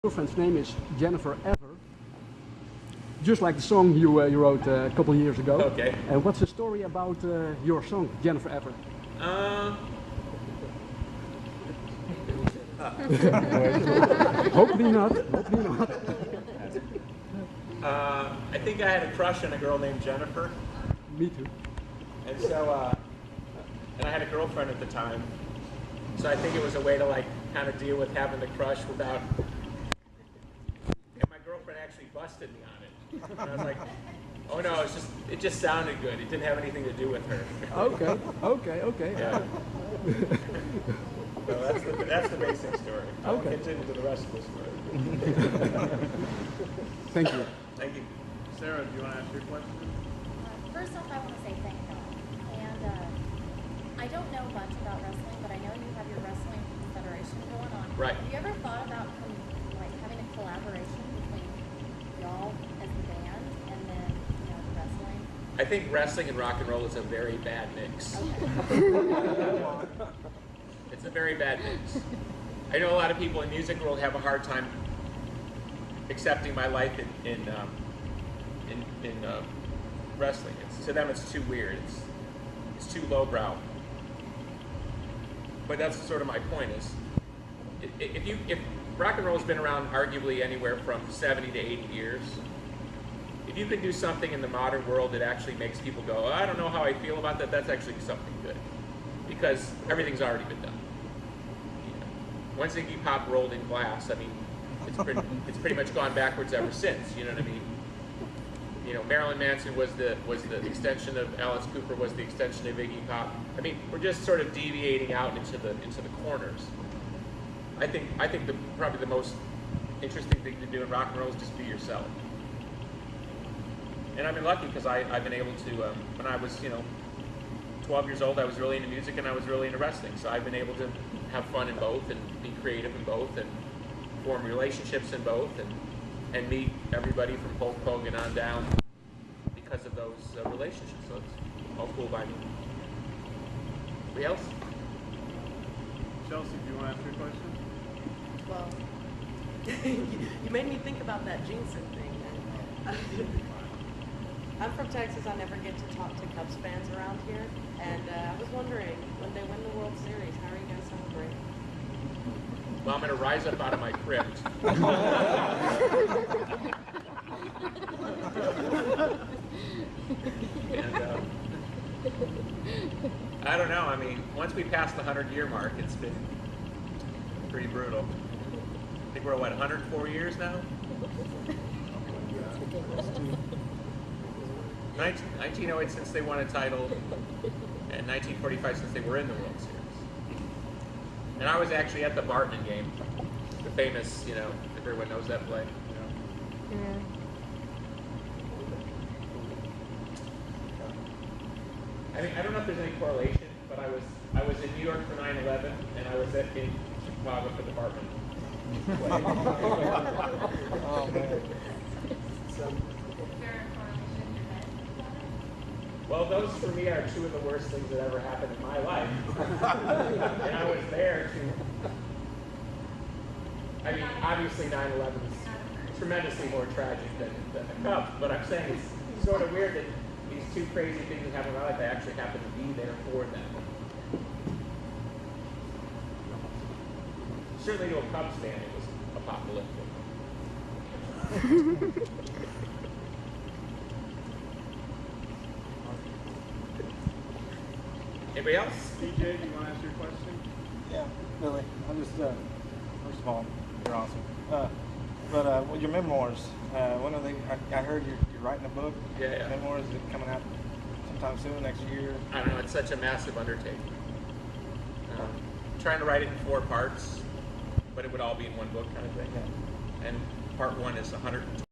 girlfriend's name is Jennifer Ever, just like the song you wrote a couple of years ago. Okay. And what's the story about your song, Jennifer Ever? Hopefully not. Hopefully not. I think I had a crush on a girl named Jennifer. Me too. And so, and I had a girlfriend at the time. So I think it was a way to like kind of deal with having the crush without. And my girlfriend actually busted me on it. And I was like, oh no, it just sounded good. It didn't have anything to do with her. Okay. Yeah. So that's the basic story. I'll get into the rest of the story. Thank you. Thank you. Sarah, do you want to ask your question? First off, I want to say thank God. And I don't know much about wrestling, but I know you have your wrestling federation going on. Right. Have you ever thought about having a collaboration between y'all as the band and then the wrestling? I think wrestling and rock and roll is a very bad mix. Okay. It's a very bad mix. I know a lot of people in music world have a hard time accepting my life in wrestling. To them, it's too weird. It's too lowbrow. But that's sort of my point. Is if rock and roll has been around arguably anywhere from 70 to 80 years, if you can do something in the modern world that actually makes people go, I don't know how I feel about that, that's actually something good, because everything's already been done. Once Iggy Pop rolled in glass, I mean, it's pretty much gone backwards ever since. You know what I mean? Marilyn Manson was the extension of Alice Cooper, was the extension of Iggy Pop. I mean, we're just sort of deviating out into the corners. I think probably the most interesting thing to do in rock and roll is just be yourself. And I've been lucky because I've been able to. When I was 12 years old, I was really into music and I was really into wrestling. So I've been able to have fun in both and be creative in both and form relationships in both and meet everybody from Hulk Hogan on down because of those relationships. So it's all cool by me. Anybody else? Chelsea, do you want to ask your question? Well, you made me think about that jinxing thing. I'm from Texas. I never get to talk to Cubs fans around here. And I was wondering, when they win the World Series, how are you going to celebrate? Well, I'm going to rise up out of my crypt. And, I don't know. I mean, once we passed the 100-year mark, it's been pretty brutal. I think we're, 104 years now? 1908 since they won a title, and 1945 since they were in the World Series. And I was actually at the Bartman game, the famous, if everyone knows that play. I mean, I don't know if there's any correlation, but I was in New York for 9/11, and I was in Chicago for the Bartman play. Oh man. Well, those for me are two of the worst things that ever happened in my life. And I was there to, I mean, obviously 9/11 is tremendously more tragic than the Cubs, but I'm saying it's sort of weird that these two crazy things that happened in my life, I actually happened to be there for them. Certainly to a Cubs fan, it was apocalyptic. Anybody else? DJ, do you want to ask your question? Yeah, Billy. I'm just first of all, you're awesome. But your memoirs, when are they? I heard you're writing a book. Yeah. Memoirs, is it coming out sometime soon, next year? I don't know. It's such a massive undertaking. Trying to write it in 4 parts, but it would all be in one book kind of thing. Yeah. And part 1 is 120.